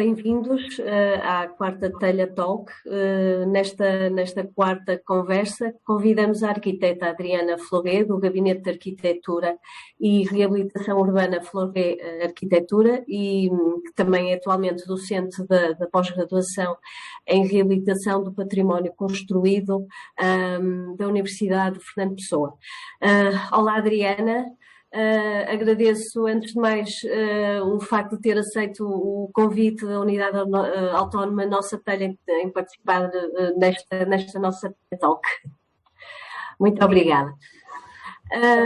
bem-vindos à quarta Telha Talk. Nesta quarta conversa, convidamos a arquiteta Adriana Floré, do Gabinete de Arquitetura e Reabilitação Urbana Floré Arquitetura, e que também é atualmente docente da pós-graduação em Reabilitação do Património Construído da Universidade de Fernando Pessoa. Olá, Adriana. Agradeço, antes de mais, o facto de ter aceito o convite da Unidade Autónoma Nossa Telha em participar nesta nossa talk. Muito obrigada.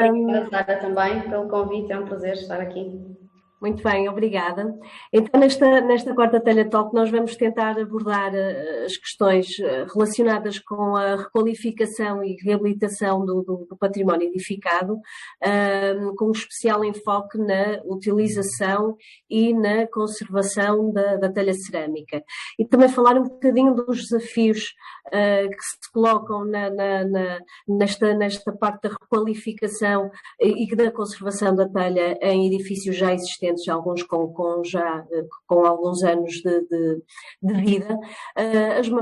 Obrigada, Sara, também pelo convite, é um prazer estar aqui. Muito bem, obrigada. Então, nesta quarta Telha Talk, nós vamos tentar abordar as questões relacionadas com a requalificação e reabilitação do património edificado, com um especial enfoque na utilização e na conservação da telha cerâmica. E também falar um bocadinho dos desafios que se colocam nesta parte da requalificação e da conservação da telha em edifícios já existentes, alguns com alguns anos de vida.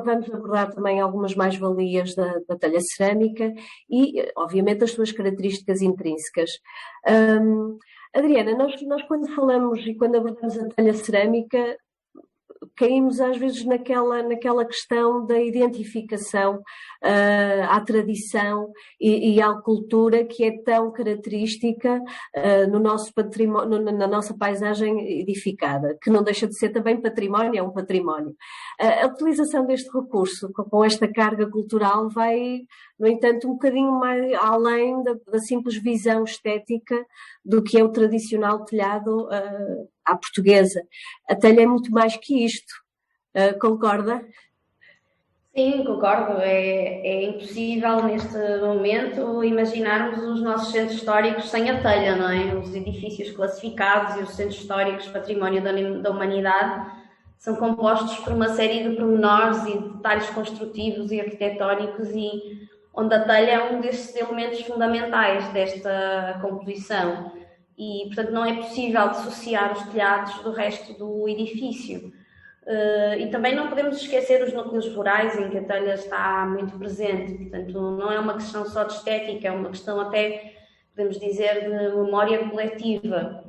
Vamos abordar também algumas mais-valias da telha cerâmica e, obviamente, as suas características intrínsecas. Adriana, nós quando falamos e quando abordamos a telha cerâmica, caímos às vezes naquela questão da identificação à tradição e à cultura que é tão característica no nosso património, na nossa paisagem edificada, que não deixa de ser também património, é um património. A utilização deste recurso com esta carga cultural vai, no entanto, um bocadinho mais além da simples visão estética do que é o tradicional telhado à portuguesa. A telha é muito mais que isto. Concorda? Sim, concordo. É impossível neste momento imaginarmos os nossos centros históricos sem a telha, não é? Os edifícios classificados e os centros históricos património da humanidade são compostos por uma série de pormenores e detalhes construtivos e arquitetónicos, e onde a telha é um destes elementos fundamentais desta composição. E, portanto, não é possível dissociar os telhados do resto do edifício. E também não podemos esquecer os núcleos rurais em que a telha está muito presente. Portanto, não é uma questão só de estética, é uma questão até, podemos dizer, de memória coletiva.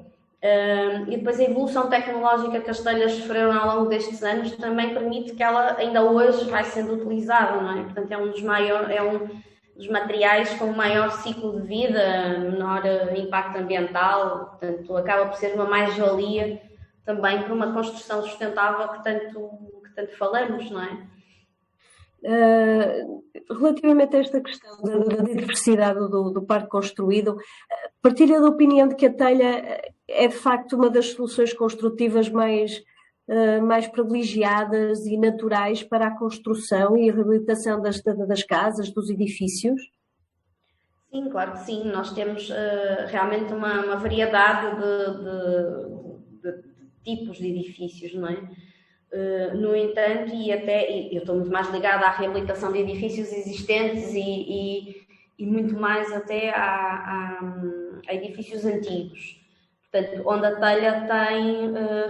E depois a evolução tecnológica que as telhas sofreram ao longo destes anos também permite que ela ainda hoje vai sendo utilizada, não é? Portanto, é um dos materiais com maior ciclo de vida, menor impacto ambiental, portanto, acaba por ser uma mais-valia também para uma construção sustentável que tanto falamos, não é? Relativamente a esta questão da diversidade do parque construído, partilha da opinião de que a telha é de facto uma das soluções construtivas mais privilegiadas e naturais para a construção e a reabilitação das casas, dos edifícios? Sim, claro que sim. Nós temos realmente uma variedade de tipos de edifícios, não é? No entanto, eu estou muito mais ligada à reabilitação de edifícios existentes e muito mais até a edifícios antigos. Portanto, onde a telha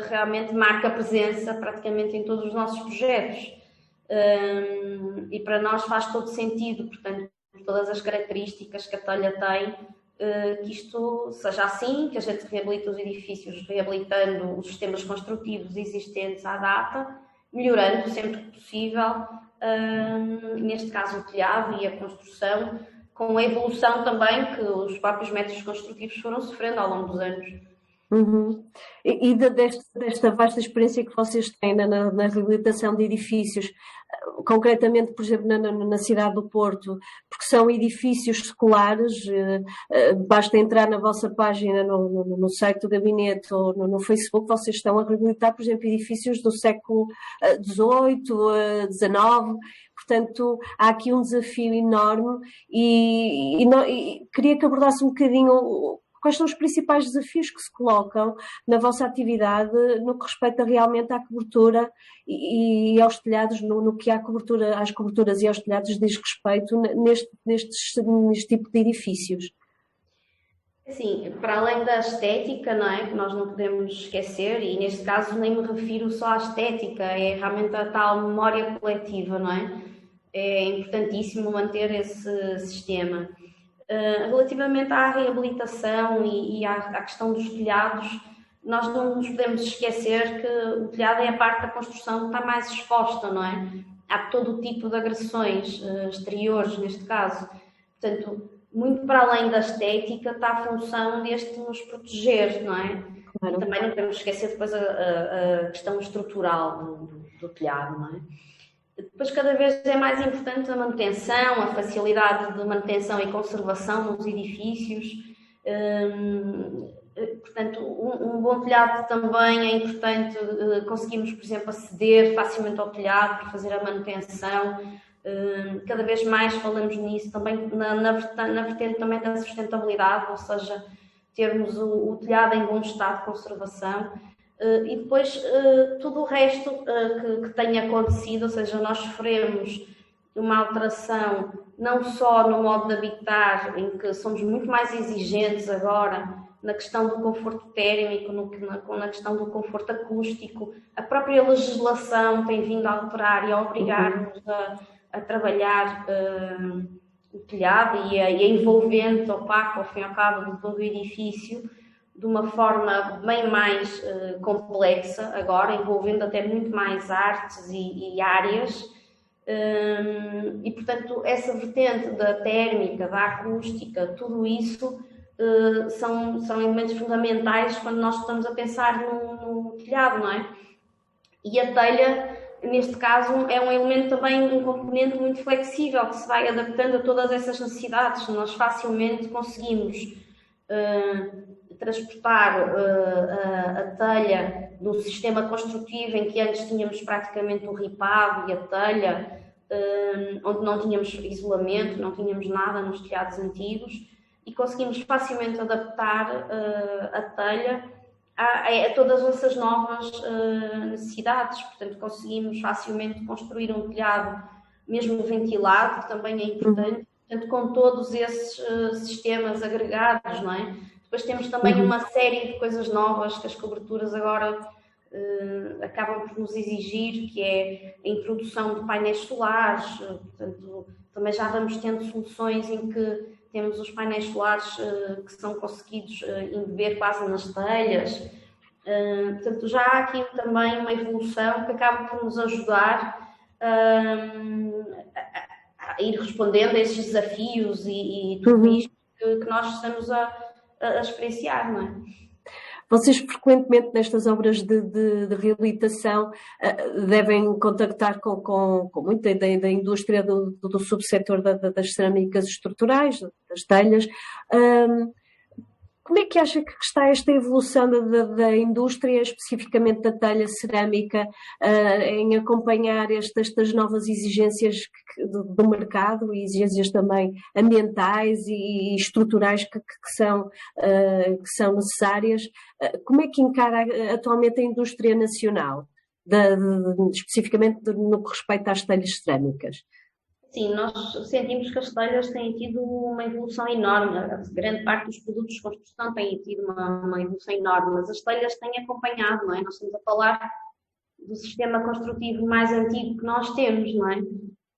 realmente marca presença praticamente em todos os nossos projetos. E para nós faz todo sentido, portanto, todas as características que a telha tem, que isto seja assim, que a gente reabilita os edifícios, reabilitando os sistemas construtivos existentes à data, melhorando sempre que possível, neste caso o telhado e a construção, com a evolução também que os próprios métodos construtivos foram sofrendo ao longo dos anos. Uhum. E desta vasta experiência que vocês têm na reabilitação de edifícios, concretamente, por exemplo, na cidade do Porto, porque são edifícios seculares, basta entrar na vossa página, no site do gabinete ou no Facebook, vocês estão a reabilitar, por exemplo, edifícios do século XVIII, XIX, portanto, há aqui um desafio enorme e queria que abordasse um bocadinho quais são os principais desafios que se colocam na vossa atividade no que respeita realmente à cobertura e aos telhados, no que às coberturas e aos telhados diz respeito neste tipo de edifícios? Assim, para além da estética, não é? Que nós não podemos esquecer, e neste caso nem me refiro só à estética, é realmente a tal memória coletiva, não é? É importantíssimo manter esse sistema. Relativamente à reabilitação à questão dos telhados, nós não nos podemos esquecer que o telhado é a parte da construção que está mais exposta, não é? Há todo o tipo de agressões exteriores, neste caso. Portanto, muito para além da estética, está a função deste nos proteger, não é? Claro. E também não podemos esquecer depois a questão estrutural do telhado, não é? Depois, cada vez é mais importante a manutenção, a facilidade de manutenção e conservação nos edifícios. Portanto, um bom telhado também é importante conseguirmos, por exemplo, aceder facilmente ao telhado para fazer a manutenção. Cada vez mais falamos nisso também na vertente também da sustentabilidade, ou seja, termos o telhado em bom estado de conservação. E depois tudo o resto que tenha acontecido, ou seja, nós sofremos uma alteração não só no modo de habitar, em que somos muito mais exigentes agora na questão do conforto térmico, na questão do conforto acústico, a própria legislação tem vindo a alterar e a obrigar-nos a trabalhar o telhado e a envolvente opaco, ao fim e ao cabo, de todo o edifício, de uma forma bem mais complexa agora, envolvendo até muito mais artes e áreas. E, portanto, essa vertente da térmica, da acústica, tudo isso são elementos fundamentais quando nós estamos a pensar no telhado, não é? E a telha, neste caso, é um elemento também, um componente muito flexível que se vai adaptando a todas essas necessidades. Nós facilmente conseguimos transportar a telha do sistema construtivo em que antes tínhamos praticamente o ripado e a telha, onde não tínhamos isolamento, não tínhamos nada nos telhados antigos, e conseguimos facilmente adaptar a telha a todas essas novas necessidades. Portanto, conseguimos facilmente construir um telhado mesmo ventilado, que também é importante, portanto, com todos esses sistemas agregados, não é? Depois temos também uma série de coisas novas que as coberturas agora acabam por nos exigir, que é a introdução de painéis solares. Portanto, também já vamos tendo soluções em que temos os painéis solares que são conseguidos embeber quase nas telhas. Portanto, já há aqui também uma evolução que acaba por nos ajudar a ir respondendo a esses desafios e tudo isto que nós estamos a experienciar, não é? Vocês frequentemente nestas obras de reabilitação devem contactar com muita da indústria do subsetor das cerâmicas estruturais, das telhas. Como é que acha que está esta evolução da indústria, especificamente da telha cerâmica, em acompanhar estas novas exigências do mercado e exigências também ambientais e estruturais que são necessárias? Como é que encara atualmente a indústria nacional, especificamente no que respeita às telhas cerâmicas? Sim, nós sentimos que as telhas têm tido uma evolução enorme. Grande parte dos produtos de construção têm tido uma evolução enorme, mas as telhas têm acompanhado, não é? Nós estamos a falar do sistema construtivo mais antigo que nós temos, não é?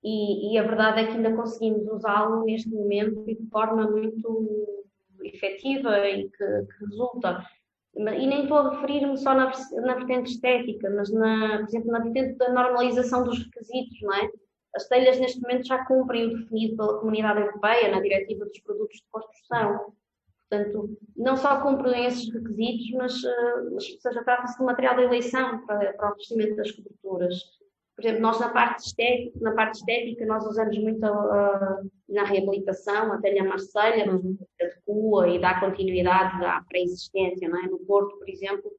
E a verdade é que ainda conseguimos usá-lo neste momento e de forma muito efetiva e que resulta. E nem estou a referir-me só na vertente estética, mas, por exemplo, na vertente da normalização dos requisitos, não é? As telhas, neste momento, já cumprem o definido pela Comunidade Europeia na Diretiva dos Produtos de Construção. Portanto, não só cumprem esses requisitos, mas seja, trata-se de material de eleição para o revestimento das coberturas. Por exemplo, nós na parte estética nós usamos muito na reabilitação a telha Marselha, que adequa e dá continuidade à pré-existência, não é? No Porto, por exemplo,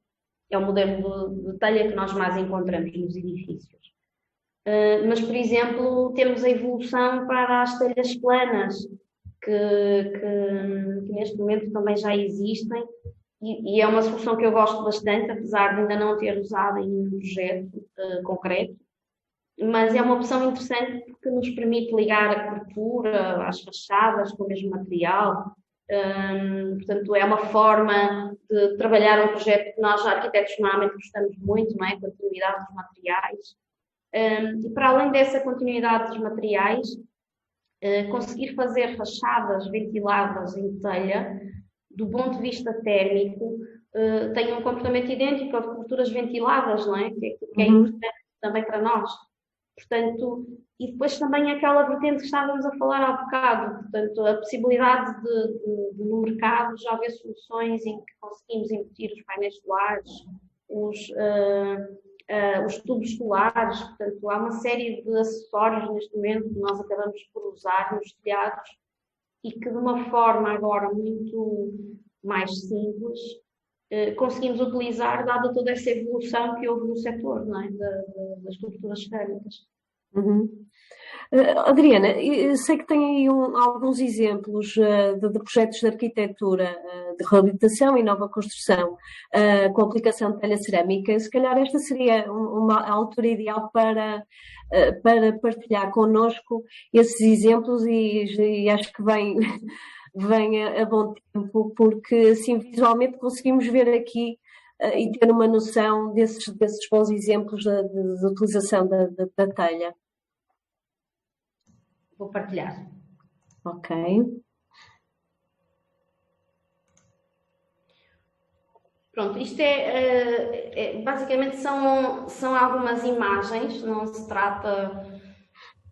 é o modelo de telha que nós mais encontramos nos edifícios. Mas, por exemplo, temos a evolução para as telhas planas, que neste momento também já existem, e é uma solução que eu gosto bastante, apesar de ainda não ter usado em um projeto concreto, mas é uma opção interessante porque nos permite ligar a cobertura às fachadas com o mesmo material, Portanto, é uma forma de trabalhar um projeto que nós, arquitetos, normalmente gostamos muito, não é? A continuidade dos materiais. E para além dessa continuidade dos materiais, conseguir fazer fachadas ventiladas em telha, do ponto de vista térmico, tem um comportamento idêntico ao de coberturas ventiladas, não é? Que é importante também para nós. Portanto, e depois também aquela vertente que estávamos a falar há bocado, portanto, a possibilidade de no mercado já haver soluções em que conseguimos embutir os painéis solares, os tubos solares, portanto, há uma série de acessórios neste momento que nós acabamos por usar nos telhados e que de uma forma agora muito mais simples conseguimos utilizar, dada toda essa evolução que houve no setor, não é? Das coberturas cerâmicas. Adriana, sei que tem aí alguns exemplos de projetos de arquitetura, de reabilitação e nova construção com aplicação de telha cerâmica. Se calhar esta seria uma altura ideal para partilhar connosco esses exemplos e acho que vem a bom tempo, porque assim visualmente conseguimos ver aqui e ter uma noção desses bons exemplos de utilização da telha. Vou partilhar. Ok. Pronto, isto basicamente são algumas imagens, não se trata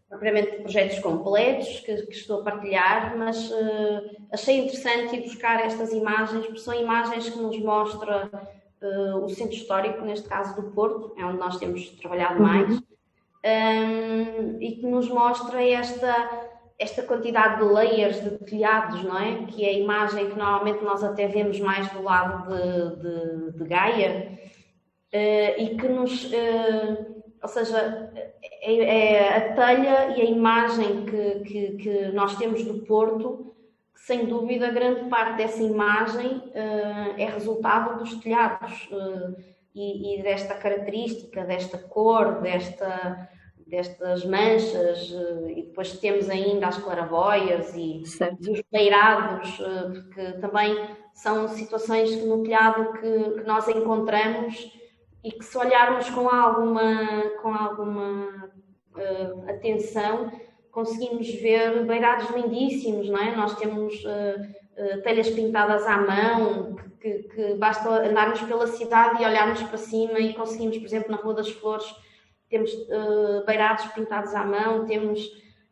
propriamente de projetos completos que estou a partilhar, mas achei interessante ir buscar estas imagens, porque são imagens que nos mostram o centro histórico, neste caso do Porto, é onde nós temos trabalhado mais, e que nos mostra esta quantidade de layers de telhados, não é? Que é a imagem que normalmente nós até vemos mais do lado de Gaia, e que nos... ou seja, é a telha e a imagem que nós temos do Porto, que, sem dúvida, grande parte dessa imagem é resultado dos telhados e desta característica, desta cor, destas manchas, e depois temos ainda as claraboias e os beirados, que também são situações no telhado que nós encontramos e que, se olharmos com alguma atenção, conseguimos ver beirados lindíssimos, não é? Nós temos telhas pintadas à mão, que basta andarmos pela cidade e olharmos para cima e conseguimos, por exemplo, na Rua das Flores, temos beirados pintados à mão, temos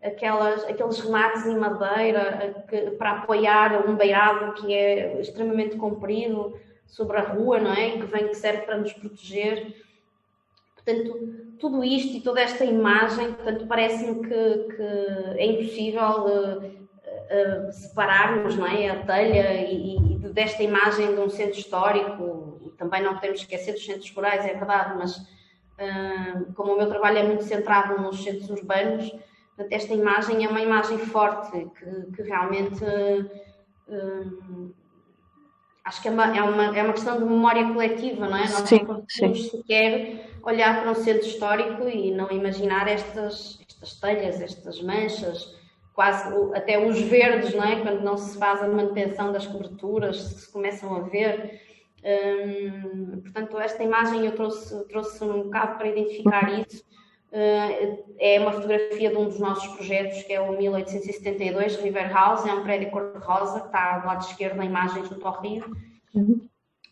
aqueles remates em madeira para apoiar um beirado que é extremamente comprido sobre a rua, não é? Que serve para nos proteger. Portanto, tudo isto e toda esta imagem, portanto, parece-me que é impossível separarmos, não é? A telha e desta imagem de um centro histórico. E também não podemos esquecer dos centros rurais, é verdade, mas como o meu trabalho é muito centrado nos centros urbanos, portanto, esta imagem é uma imagem forte que realmente acho que é uma questão de memória coletiva, não é? Nós não conseguimos sequer olhar para um centro histórico e não imaginar estas telhas, estas manchas, quase até os verdes, não é? Quando não se faz a manutenção das coberturas, se começam a ver. Portanto, esta imagem eu trouxe um bocado para identificar isso. É uma fotografia de um dos nossos projetos, que é o 1872 River House, é um prédio cor-de-rosa, que está do lado esquerdo da imagem junto ao rio.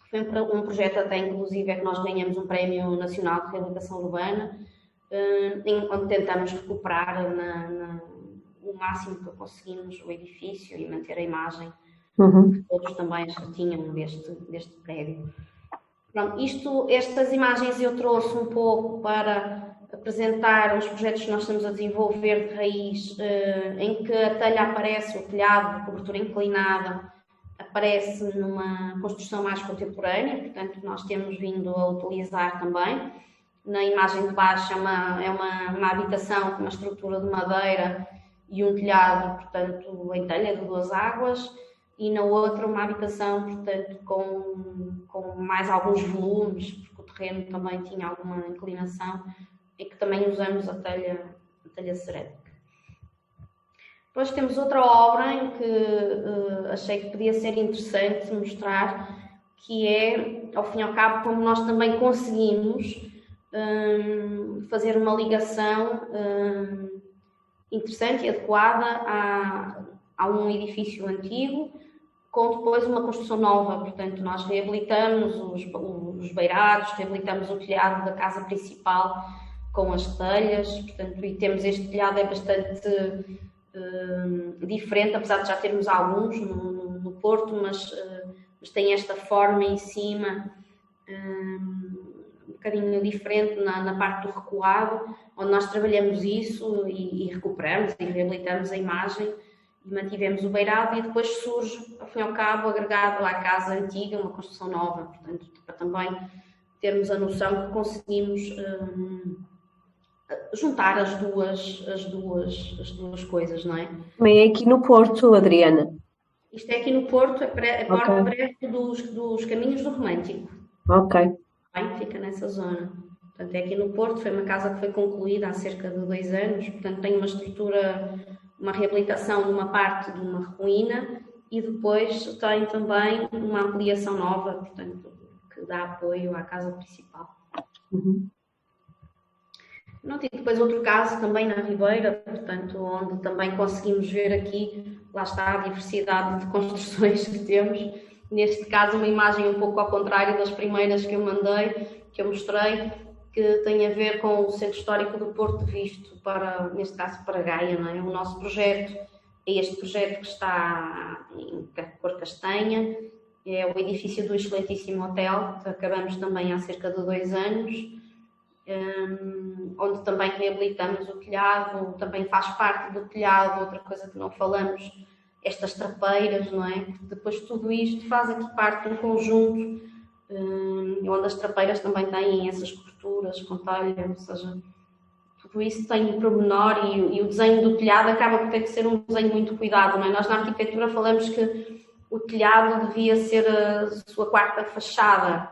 Foi um projeto até, inclusive, é que nós ganhamos um Prémio Nacional de Reabilitação Urbana, onde tentamos recuperar o máximo que conseguimos o edifício e manter a imagem que todos também já tinham deste prédio. Pronto, estas imagens eu trouxe um pouco para apresentar os projetos que nós estamos a desenvolver de raiz, em que a telha aparece, o telhado de cobertura inclinada, aparece numa construção mais contemporânea, portanto nós temos vindo a utilizar também. Na imagem de baixo é uma habitação com uma estrutura de madeira e um telhado, portanto, em telha de 2 águas, e na outra uma habitação, portanto, com mais alguns volumes, porque o terreno também tinha alguma inclinação, e que também usamos a telha cerâmica. Depois temos outra obra em que achei que podia ser interessante mostrar, que é, ao fim e ao cabo, como nós também conseguimos fazer uma ligação interessante e adequada a um edifício antigo, com depois uma construção nova. Portanto, nós reabilitamos os beirados, reabilitamos o telhado da casa principal com as telhas, portanto, e temos este telhado é bastante diferente, apesar de já termos alguns no Porto, mas tem esta forma em cima um bocadinho diferente na parte do recuado, onde nós trabalhamos isso e recuperamos e reabilitamos a imagem e mantivemos o beirado, e depois surge, ao fim e ao cabo, agregado à casa antiga, uma construção nova, portanto, para também termos a noção que conseguimos juntar as duas coisas, não é? Também é aqui no Porto, Adriana. Isto é aqui no Porto, é Porta Breve dos Caminhos do Romântico. Ok. Bem, fica nessa zona. Portanto, é aqui no Porto, foi uma casa que foi concluída há cerca de 2 anos, portanto tem uma estrutura, uma reabilitação de uma parte de uma ruína e depois tem também uma ampliação nova, portanto, que dá apoio à casa principal. Uhum. E depois outro caso também na Ribeira, portanto, onde também conseguimos ver aqui, lá está a diversidade de construções que temos. Neste caso, uma imagem um pouco ao contrário das primeiras que eu mandei, que eu mostrei, que tem a ver com o Centro Histórico do Porto visto para, neste caso, para Gaia, não é? O nosso projeto é este projeto que está em cor castanha, é o edifício do excelentíssimo hotel, que acabamos também há cerca de 2 anos, onde também reabilitamos o telhado, também faz parte do telhado, outra coisa que não falamos, estas trapeiras, não é? Depois tudo isto faz aqui parte de um conjunto onde as trapeiras também têm essas coberturas com telha, ou seja, tudo isso tem um pormenor e o desenho do telhado acaba por ter que ser um desenho muito cuidado, não é? Nós na arquitetura falamos que o telhado devia ser a sua quarta fachada,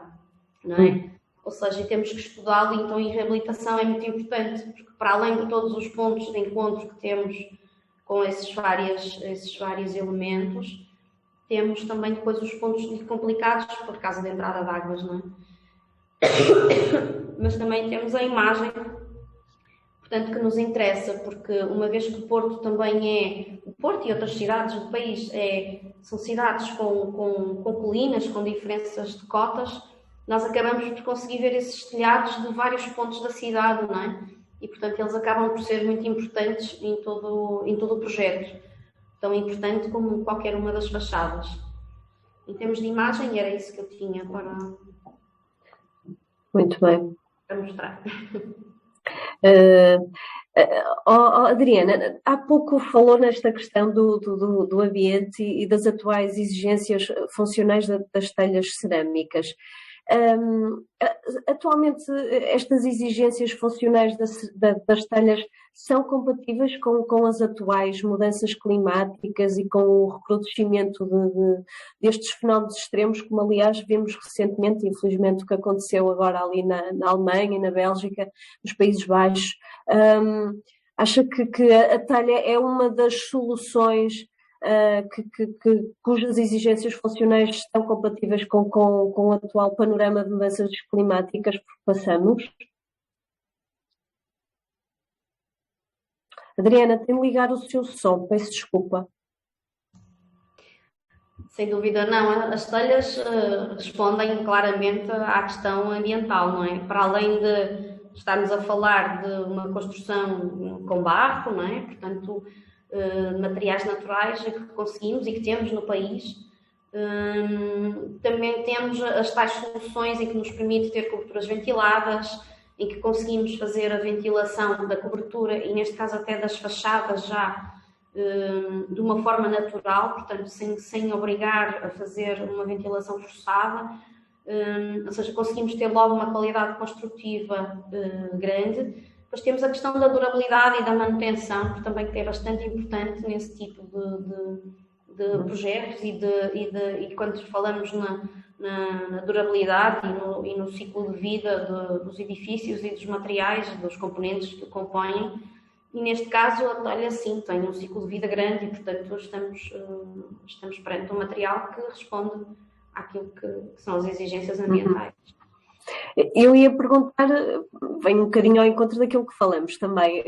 não é? Ou seja, temos que estudá-lo, então em reabilitação é muito importante, porque para além de todos os pontos de encontro que temos com esses vários elementos, temos também depois os pontos complicados por causa da entrada de águas, não é? Mas também temos a imagem, portanto, que nos interessa, porque uma vez que o Porto também o Porto e outras cidades do país são cidades com colinas, com diferenças de cotas, nós acabamos por conseguir ver esses telhados de vários pontos da cidade, não é? E, portanto, eles acabam por ser muito importantes em todo o projeto. Tão importante como qualquer uma das fachadas. Em termos de imagem, era isso que eu tinha para Muito bem. mostrar. Adriana, há pouco falou nesta questão do ambiente e das atuais exigências funcionais das telhas cerâmicas. Atualmente, estas exigências funcionais das telhas são compatíveis com as atuais mudanças climáticas e com o recrudescimento destes fenómenos extremos, como aliás vemos recentemente, infelizmente, o que aconteceu agora ali na Alemanha, na Bélgica, nos Países Baixos. Acha que a telha é uma das soluções cujas exigências funcionais estão compatíveis com o atual panorama de mudanças climáticas por que passamos? Adriana, tem de ligar o seu som, peço desculpa. Sem dúvida não, as telhas respondem claramente à questão ambiental, não é? Para além de estarmos a falar de uma construção com barro, não é? Portanto, materiais naturais que conseguimos e que temos no país. Também temos as tais soluções em que nos permite ter coberturas ventiladas, em que conseguimos fazer a ventilação da cobertura e neste caso até das fachadas já de uma forma natural, portanto sem obrigar a fazer uma ventilação forçada, ou seja, conseguimos ter logo uma qualidade construtiva grande. Depois temos a questão da durabilidade e da manutenção, que também é bastante importante nesse tipo de projetos e quando falamos na durabilidade e no ciclo de vida dos edifícios e dos materiais, dos componentes que o compõem, E neste caso a telha sim tem um ciclo de vida grande e portanto estamos perante um material que responde àquilo que são as exigências ambientais. Eu ia perguntar, vem um bocadinho ao encontro daquilo que falamos também,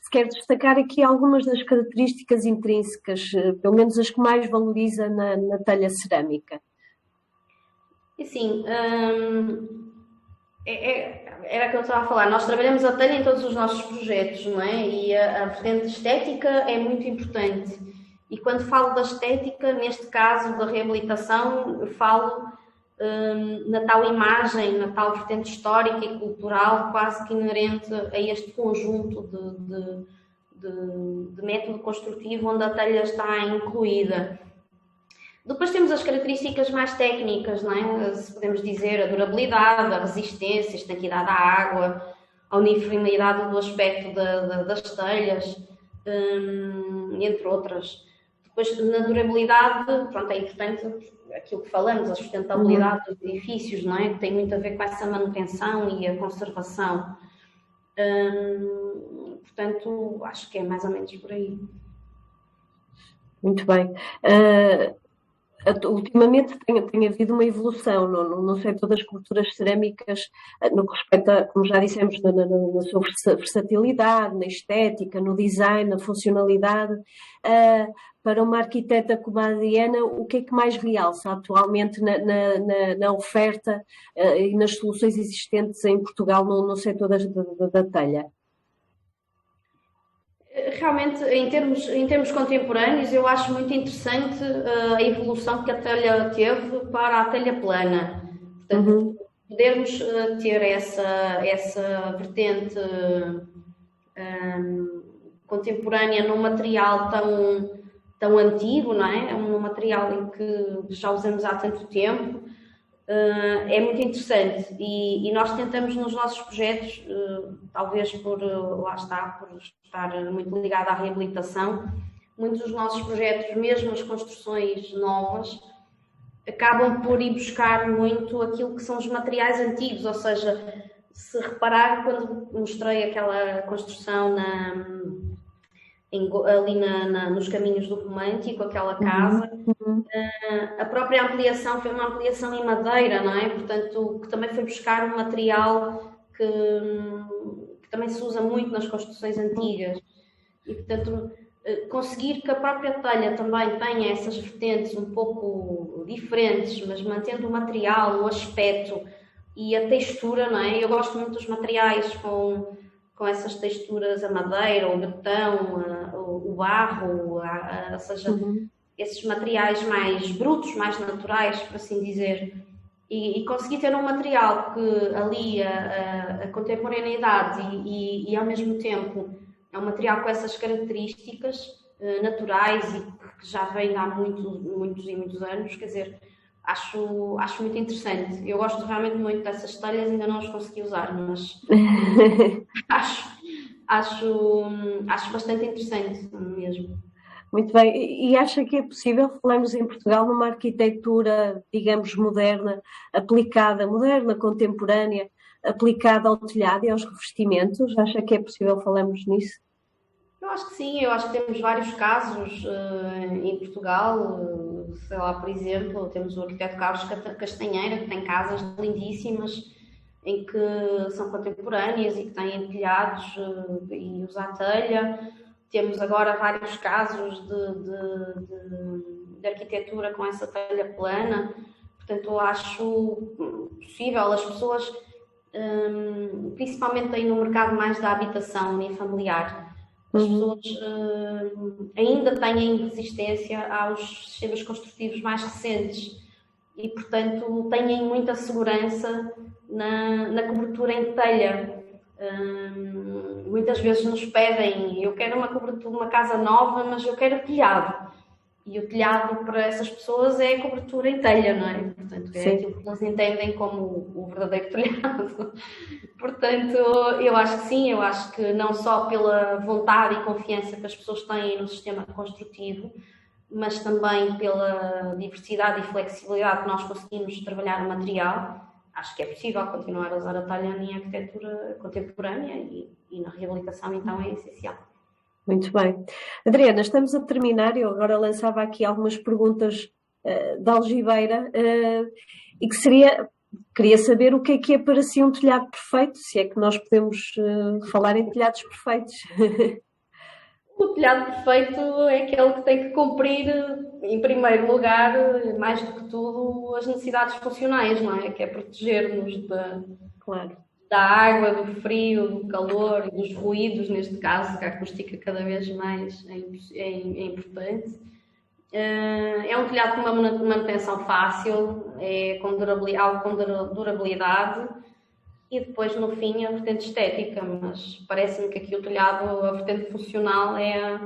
se quer destacar aqui algumas das características intrínsecas, pelo menos as que mais valoriza na telha cerâmica. E sim, era que eu estava a falar, nós trabalhamos a telha em todos os nossos projetos, não é? E a vertente estética é muito importante. E quando falo da estética, neste caso da reabilitação, eu falo na tal imagem, na tal vertente histórica e cultural quase que inerente a este conjunto de método construtivo onde a telha está incluída. Depois temos as características mais técnicas, não é? Se podemos dizer a durabilidade, a resistência, a estanquidade à água, a uniformidade do aspecto das telhas, entre outras. Depois, na durabilidade, pronto, é importante aquilo que falamos, a sustentabilidade dos edifícios, não é? Que tem muito a ver com essa manutenção e a conservação. Portanto, acho que é mais ou menos por aí. Muito bem. Ultimamente tem havido uma evolução no setor das coberturas cerâmicas, no que respeita, como já dissemos, na sua versatilidade, na estética, no design, na funcionalidade. Para uma arquiteta como a Adriana, o que é que mais realça atualmente na oferta e nas soluções existentes em Portugal no setor da telha? Realmente, em termos contemporâneos, eu acho muito interessante a evolução que a telha teve para a telha plana. Portanto, podermos ter essa vertente contemporânea num material tão antigo, não é? Um material em que já usamos há tanto tempo, é muito interessante e nós tentamos nos nossos projetos, talvez por estar muito ligado à reabilitação, muitos dos nossos projetos, mesmo as construções novas, acabam por ir buscar muito aquilo que são os materiais antigos, ou seja, se reparar quando mostrei aquela construção ali nos caminhos do Romântico, aquela casa, a própria ampliação foi uma ampliação em madeira, não é? Portanto, que também foi buscar um material que também se usa muito nas construções antigas. E, portanto, conseguir que a própria telha também tenha essas vertentes um pouco diferentes, mas mantendo o material, o aspecto e a textura, não é? Eu gosto muito dos materiais com essas texturas, a madeira, o betão, o barro, ou seja, esses materiais mais brutos, mais naturais, por assim dizer, e conseguir ter um material que alia a contemporaneidade e ao mesmo tempo é um material com essas características naturais e que já vem há muitos e muitos anos, quer dizer, acho muito interessante. Eu gosto realmente muito dessas telhas, ainda não as consegui usar, mas acho bastante interessante mesmo. Muito bem. E acha que é possível, falamos em Portugal, numa arquitetura, digamos, moderna, moderna, contemporânea, aplicada ao telhado e aos revestimentos? Acha que é possível falarmos nisso? Eu acho que sim, eu acho que temos vários casos em Portugal, sei lá, por exemplo, temos o arquiteto Carlos Castanheira, que tem casas lindíssimas, em que são contemporâneas e que têm telhados e usa telha. Temos agora vários casos de arquitetura com essa telha plana, portanto eu acho possível as pessoas, principalmente aí no mercado mais da habitação unifamiliar, as pessoas ainda têm resistência aos sistemas construtivos mais recentes e, portanto, têm muita segurança na cobertura em telha. Muitas vezes nos pedem, eu quero uma cobertura, uma casa nova, mas eu quero telhado. E o telhado para essas pessoas é a cobertura em telha, não é? Portanto, é aquilo que eles entendem como o verdadeiro telhado. Portanto, eu acho que sim, eu acho que não só pela vontade e confiança que as pessoas têm no sistema construtivo, mas também pela diversidade e flexibilidade que nós conseguimos trabalhar o material, acho que é possível continuar a usar a telha em arquitetura contemporânea e na reabilitação, então, é essencial. Muito bem. Adriana, estamos a terminar. Eu agora lançava aqui algumas perguntas da algibeira e que queria saber o que é para si um telhado perfeito, se é que nós podemos falar em telhados perfeitos. O telhado perfeito é aquele que tem que cumprir, em primeiro lugar, mais do que tudo, as necessidades funcionais, não é? Que é proteger-nos Claro. da água, do frio, do calor, dos ruídos, neste caso, que a acústica cada vez mais é importante. É um telhado com uma manutenção fácil, algo com durabilidade, e depois no fim a vertente estética, mas parece-me que aqui o telhado, a vertente funcional é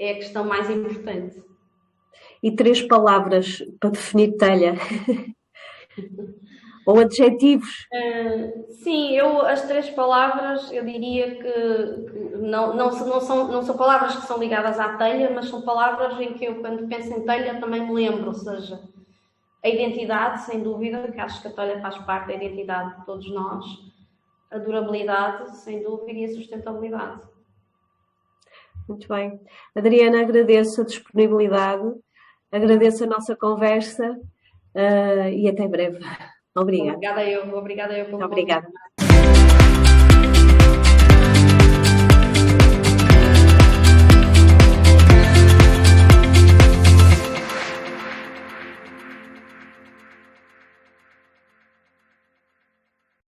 a questão mais importante. E 3 palavras para definir telha? Ou adjetivos? Sim, as 3 palavras eu diria que não são palavras que são ligadas à telha, mas são palavras em que eu, quando penso em telha, também me lembro, ou seja, a identidade, sem dúvida, que acho que a telha faz parte da identidade de todos nós, a durabilidade, sem dúvida, e a sustentabilidade. Muito bem. Adriana, agradeço a disponibilidade, agradeço a nossa conversa e até breve. Obrigada. Obrigada eu pelo convite. Obrigada.